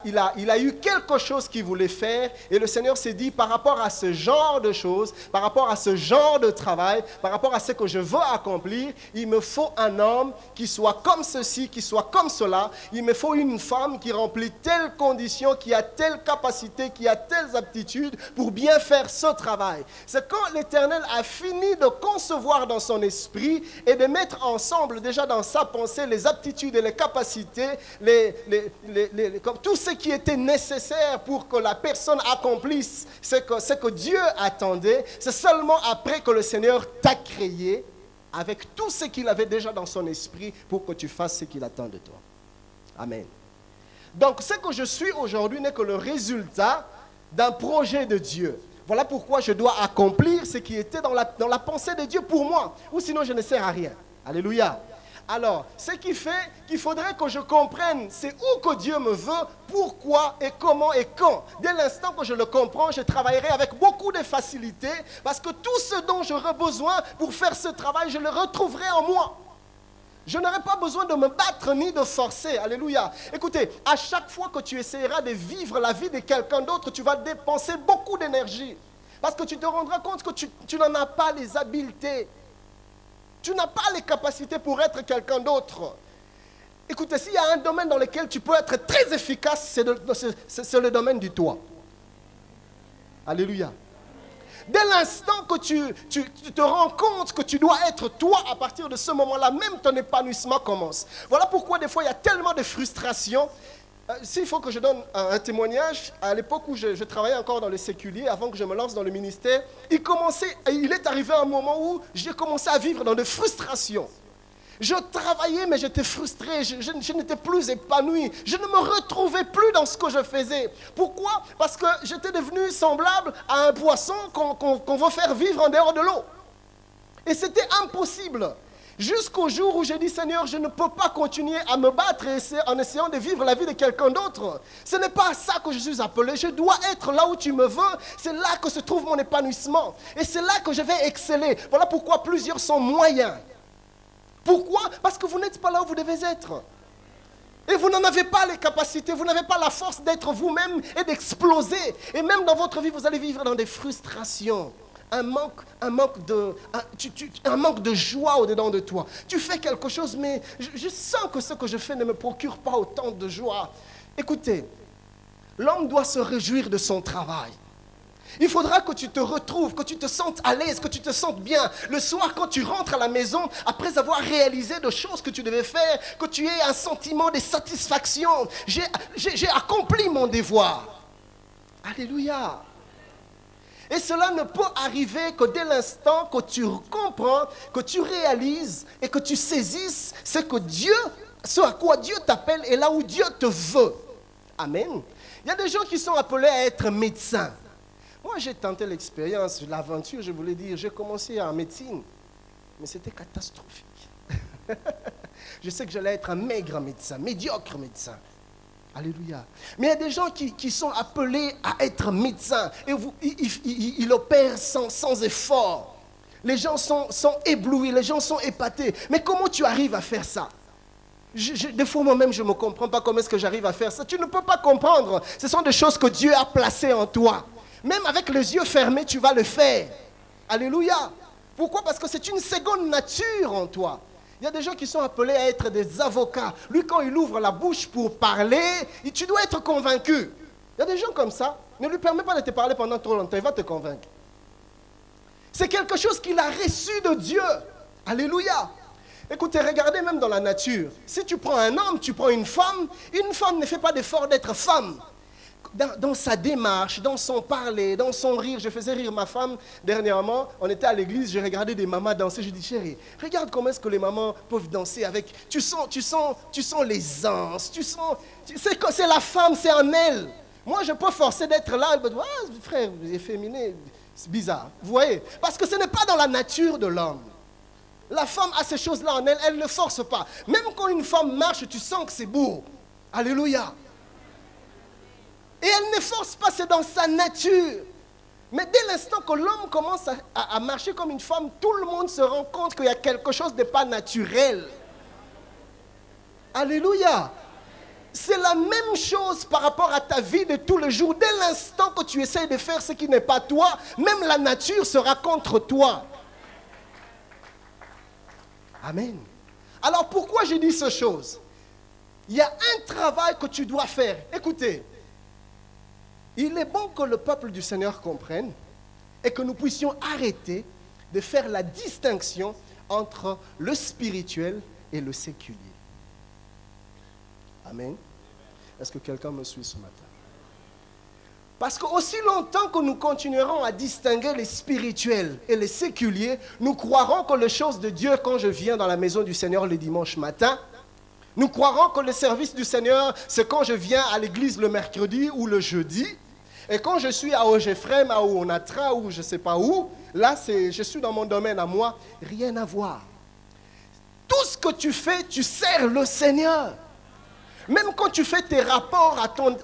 Il a eu quelque chose qu'il voulait faire et le Seigneur s'est dit par rapport à ce genre de choses, par rapport à ce genre de travail, par rapport à ce que je veux accomplir, il me faut un homme qui soit comme ceci, qui soit comme cela. Il me faut une femme qui remplit telle condition, qui a telle capacité, qui a telles aptitudes pour bien faire ce travail. C'est quand l'Éternel a fini de concevoir dans son esprit et de mettre ensemble déjà dans sa pensée les aptitudes et les capacités, comme tout ce qui était nécessaire pour que la personne accomplisse ce que Dieu attendait. C'est seulement après que le Seigneur t'a créé avec tout ce qu'il avait déjà dans son esprit pour que tu fasses ce qu'il attend de toi. Amen. Donc ce que je suis aujourd'hui n'est que le résultat d'un projet de Dieu. Voilà pourquoi je dois accomplir ce qui était dans la pensée de Dieu pour moi, ou sinon je ne sers à rien. Alléluia. Alors, ce qui fait qu'il faudrait que je comprenne c'est où que Dieu me veut, pourquoi et comment et quand. Dès l'instant que je le comprends, je travaillerai avec beaucoup de facilité parce que tout ce dont j'aurai besoin pour faire ce travail, je le retrouverai en moi. Je n'aurai pas besoin de me battre ni de forcer. Alléluia. Écoutez, à chaque fois que tu essaieras de vivre la vie de quelqu'un d'autre, tu vas dépenser beaucoup d'énergie. Parce que tu te rendras compte que tu n'en as pas les habiletés. Tu n'as pas les capacités pour être quelqu'un d'autre. Écoutez, s'il y a un domaine dans lequel tu peux être très efficace, c'est le domaine du toit. Alléluia. Dès l'instant que tu te rends compte que tu dois être toi, à partir de ce moment-là, même ton épanouissement commence. Voilà pourquoi des fois il y a tellement de frustration. S'il faut que je donne un témoignage, à l'époque où je travaillais encore dans le séculier, avant que je me lance dans le ministère, il est arrivé un moment où j'ai commencé à vivre dans des frustrations. Je travaillais, mais j'étais frustré, je n'étais plus épanoui, je ne me retrouvais plus dans ce que je faisais. Pourquoi? Parce que j'étais devenu semblable à un poisson qu'on veut faire vivre en dehors de l'eau. Et c'était impossible. Jusqu'au jour où j'ai dit, Seigneur, je ne peux pas continuer à me battre en essayant de vivre la vie de quelqu'un d'autre. Ce n'est pas à ça que je suis appelé. Je dois être là où tu me veux. C'est là que se trouve mon épanouissement. Et c'est là que je vais exceller. Voilà pourquoi plusieurs sont moyens. Pourquoi? Parce que vous n'êtes pas là où vous devez être. Et vous n'en avez pas les capacités, vous n'avez pas la force d'être vous-même et d'exploser. Et même dans votre vie, vous allez vivre dans des frustrations. Un manque de joie au-dedans de toi. Tu fais quelque chose, mais je sens que ce que je fais ne me procure pas autant de joie. Écoutez, l'homme doit se réjouir de son travail. Il faudra que tu te retrouves, que tu te sentes à l'aise, que tu te sentes bien. Le soir, quand tu rentres à la maison, après avoir réalisé des choses que tu devais faire, que tu aies un sentiment de satisfaction. J'ai accompli mon devoir. Alléluia. Et cela ne peut arriver que dès l'instant que tu comprends, que tu réalises et que tu saisisses ce à quoi Dieu t'appelle et là où Dieu te veut. Amen. Il y a des gens qui sont appelés à être médecins. Moi, j'ai tenté l'expérience, l'aventure, je voulais dire, j'ai commencé en médecine, mais c'était catastrophique. Je sais que j'allais être un maigre médecin, médiocre médecin. Alléluia. Mais il y a des gens qui sont appelés à être médecins et ils opèrent sans effort. Les gens sont éblouis, les gens sont épatés. Mais comment tu arrives à faire ça? Des fois, moi-même, je ne me comprends pas comment est-ce que j'arrive à faire ça. Tu ne peux pas comprendre. Ce sont des choses que Dieu a placées en toi. Même avec les yeux fermés, tu vas le faire. Alléluia. Pourquoi? Parce que c'est une seconde nature en toi. Il y a des gens qui sont appelés à être des avocats. Lui, quand il ouvre la bouche pour parler, tu dois être convaincu. Il y a des gens comme ça. Ne lui permets pas de te parler pendant trop longtemps. Il va te convaincre. C'est quelque chose qu'il a reçu de Dieu. Alléluia. Écoutez, regardez même dans la nature. Si tu prends un homme, tu prends une femme ne fait pas d'effort d'être femme. Dans sa démarche, dans son parler, dans son rire. Je faisais rire ma femme dernièrement. On était à l'église, je regardais des mamans danser. Je dis, chérie, regarde comment est-ce que les mamans peuvent danser avec... Tu sens l'aisance, c'est la femme, c'est en elle. Moi, je peux forcer d'être là. Elle me dit, ah, frère, efféminé, c'est bizarre. Vous voyez? Parce que ce n'est pas dans la nature de l'homme. La femme a ces choses-là en elle, elle ne force pas. Même quand une femme marche, tu sens que c'est beau. Alléluia. Et elle ne force pas, c'est dans sa nature. Mais dès l'instant que l'homme commence à marcher comme une femme, tout le monde se rend compte qu'il y a quelque chose de pas naturel. Alléluia. C'est la même chose par rapport à ta vie de tous les jours. Dès l'instant que tu essaies de faire ce qui n'est pas toi, même la nature sera contre toi. Amen. Alors pourquoi je dis ces choses? Il y a un travail que tu dois faire. Écoutez, il est bon que le peuple du Seigneur comprenne et que nous puissions arrêter de faire la distinction entre le spirituel et le séculier. Amen. Est-ce que quelqu'un me suit ce matin? Parce qu'aussi longtemps que nous continuerons à distinguer les spirituels et les séculiers, nous croirons que les choses de Dieu, quand je viens dans la maison du Seigneur le dimanche matin, nous croirons que le service du Seigneur, c'est quand je viens à l'église le mercredi ou le jeudi. Et quand je suis à Ogefrem, à Onatra, ou je ne sais pas où, là, je suis dans mon domaine à moi, rien à voir. Tout ce que tu fais, tu sers le Seigneur. Même quand tu fais tes rapports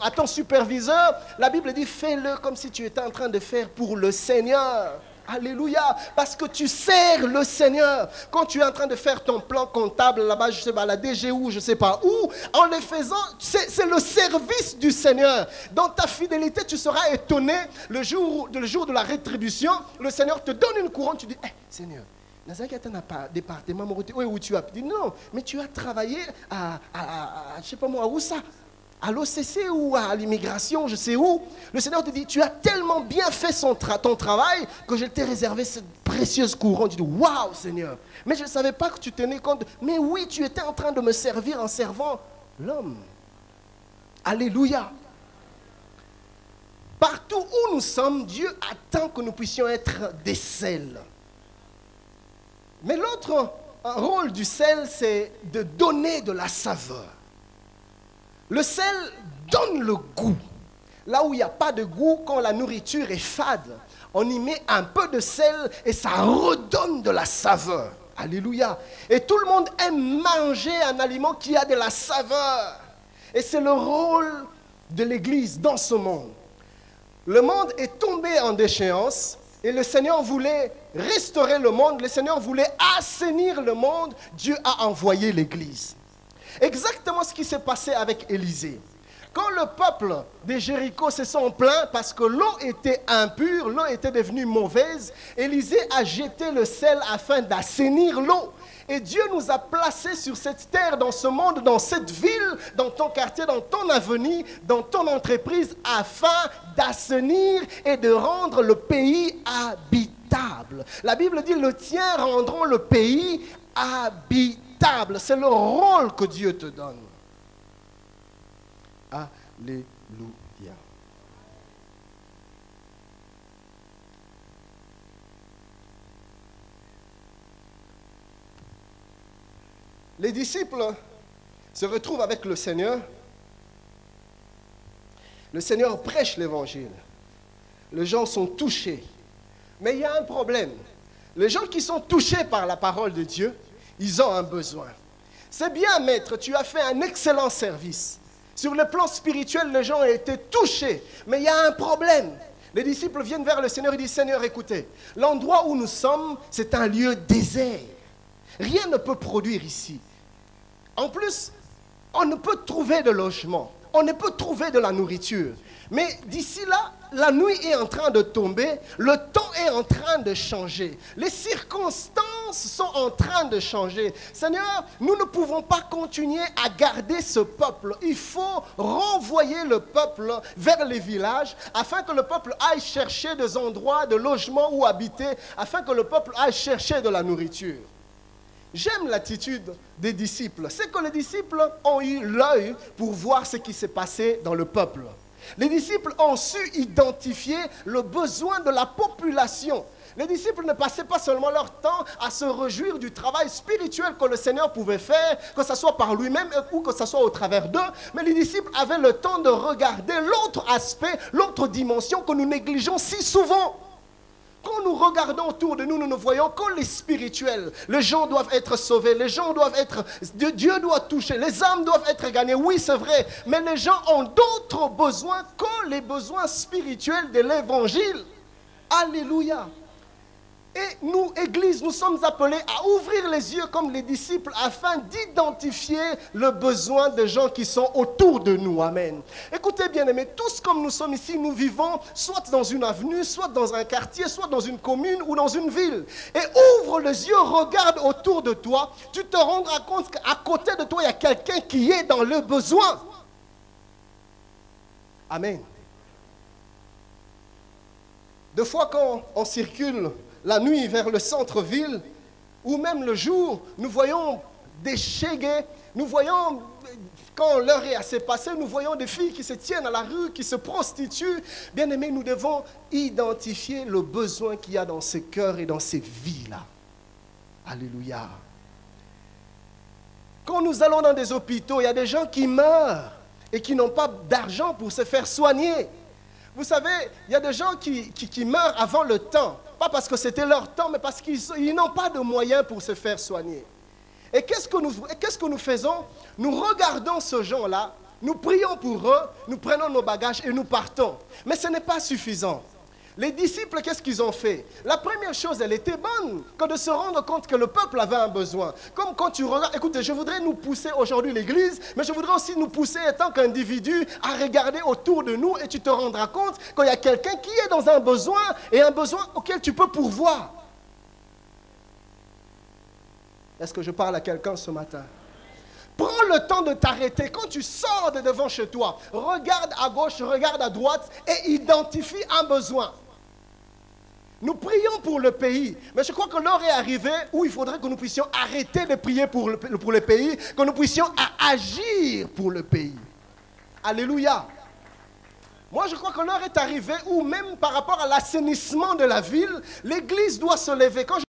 à ton superviseur, la Bible dit, fais-le comme si tu étais en train de faire pour le Seigneur. Alléluia, parce que tu sers le Seigneur. Quand tu es en train de faire ton plan comptable là-bas, je sais pas, à la DGU, je ne sais pas où, en le faisant, c'est le service du Seigneur. Dans ta fidélité, tu seras étonné le jour de la rétribution. Le Seigneur te donne une couronne, tu dis, Seigneur, département, où tu as dit non, mais tu as travaillé à je ne sais pas moi, où ça? À l'OCC ou à l'immigration, je sais où. Le Seigneur te dit, tu as tellement bien fait ton travail que je t'ai réservé cette précieuse couronne. Tu dis, waouh Seigneur, mais je ne savais pas que tu tenais compte. Mais oui, tu étais en train de me servir en servant l'homme. Alléluia. Partout où nous sommes, Dieu attend que nous puissions être des sels. Mais l'autre rôle du sel, c'est de donner de la saveur. Le sel donne le goût. Là où il n'y a pas de goût, quand la nourriture est fade, on y met un peu de sel et ça redonne de la saveur. Alléluia. Et tout le monde aime manger un aliment qui a de la saveur. Et c'est le rôle de l'Église dans ce monde. Le monde est tombé en déchéance et le Seigneur voulait restaurer le monde. Le Seigneur voulait assainir le monde. Dieu a envoyé l'Église. Exactement ce qui s'est passé avec Élisée. Quand le peuple de Jéricho se sont plaints parce que l'eau était impure, l'eau était devenue mauvaise, Élisée a jeté le sel afin d'assainir l'eau. Et Dieu nous a placés sur cette terre, dans ce monde, dans cette ville, dans ton quartier, dans ton avenue, dans ton entreprise, afin d'assainir et de rendre le pays habitable. La Bible dit, le tien rendront le pays habitable. C'est le rôle que Dieu te donne. Alléluia. Les disciples se retrouvent avec le Seigneur. Le Seigneur prêche l'évangile. Les gens sont touchés. Mais il y a un problème. Les gens qui sont touchés par la parole de Dieu, ils ont un besoin. C'est bien, maître, tu as fait un excellent service. Sur le plan spirituel, les gens ont été touchés. Mais il y a un problème. Les disciples viennent vers le Seigneur et disent, Seigneur, écoutez, l'endroit où nous sommes, c'est un lieu désert. Rien ne peut produire ici. En plus, on ne peut trouver de logement. On ne peut trouver de la nourriture. Mais d'ici là, la nuit est en train de tomber, le temps est en train de changer, les circonstances sont en train de changer. Seigneur, nous ne pouvons pas continuer à garder ce peuple. Il faut renvoyer le peuple vers les villages afin que le peuple aille chercher des endroits de logement où habiter, afin que le peuple aille chercher de la nourriture. J'aime l'attitude des disciples. C'est que les disciples ont eu l'œil pour voir ce qui s'est passé dans le peuple. Les disciples ont su identifier le besoin de la population. Les disciples ne passaient pas seulement leur temps à se réjouir du travail spirituel que le Seigneur pouvait faire, que ce soit par lui-même ou que ce soit au travers d'eux, mais les disciples avaient le temps de regarder l'autre aspect, l'autre dimension que nous négligeons si souvent. Quand nous regardons autour de nous, nous ne voyons que les spirituels. Les gens doivent être sauvés, les gens doivent être... Dieu doit toucher, les âmes doivent être gagnées. Oui, c'est vrai, mais les gens ont d'autres besoins que les besoins spirituels de l'évangile. Alléluia. Et nous, Église, nous sommes appelés à ouvrir les yeux comme les disciples afin d'identifier le besoin des gens qui sont autour de nous. Amen. Écoutez bien aimés, tous comme nous sommes ici, nous vivons soit dans une avenue, soit dans un quartier, soit dans une commune ou dans une ville. Et ouvre les yeux, regarde autour de toi, tu te rendras compte qu'à côté de toi, il y a quelqu'un qui est dans le besoin. Amen. Deux fois quand on circule la nuit vers le centre-ville, ou même le jour, nous voyons des chégués, nous voyons, quand l'heure est assez passée, nous voyons des filles qui se tiennent à la rue, qui se prostituent. Bien aimés, nous devons identifier le besoin qu'il y a dans ces cœurs et dans ces vies-là. Alléluia. Quand nous allons dans des hôpitaux, il y a des gens qui meurent et qui n'ont pas d'argent pour se faire soigner. Vous savez, il y a des gens qui meurent avant le temps. Pas parce que c'était leur temps, mais parce qu'ils n'ont pas de moyens pour se faire soigner. Et qu'est-ce que nous faisons? Nous regardons ce gens-là, nous prions pour eux, nous prenons nos bagages et nous partons. Mais ce n'est pas suffisant. Les disciples, qu'est-ce qu'ils ont fait? La première chose, elle était bonne, que de se rendre compte que le peuple avait un besoin. Comme quand tu regardes, écoutez, je voudrais nous pousser aujourd'hui l'Église, mais je voudrais aussi nous pousser en tant qu'individu à regarder autour de nous et tu te rendras compte qu'il y a quelqu'un qui est dans un besoin et un besoin auquel tu peux pourvoir. Est-ce que je parle à quelqu'un ce matin? Prends le temps de t'arrêter. Quand tu sors de devant chez toi, regarde à gauche, regarde à droite et identifie un besoin. Nous prions pour le pays, mais je crois que l'heure est arrivée où il faudrait que nous puissions arrêter de prier pour le pays, que nous puissions agir pour le pays. Alléluia. Moi, je crois que l'heure est arrivée où même par rapport à l'assainissement de la ville, l'Église doit se lever. Quand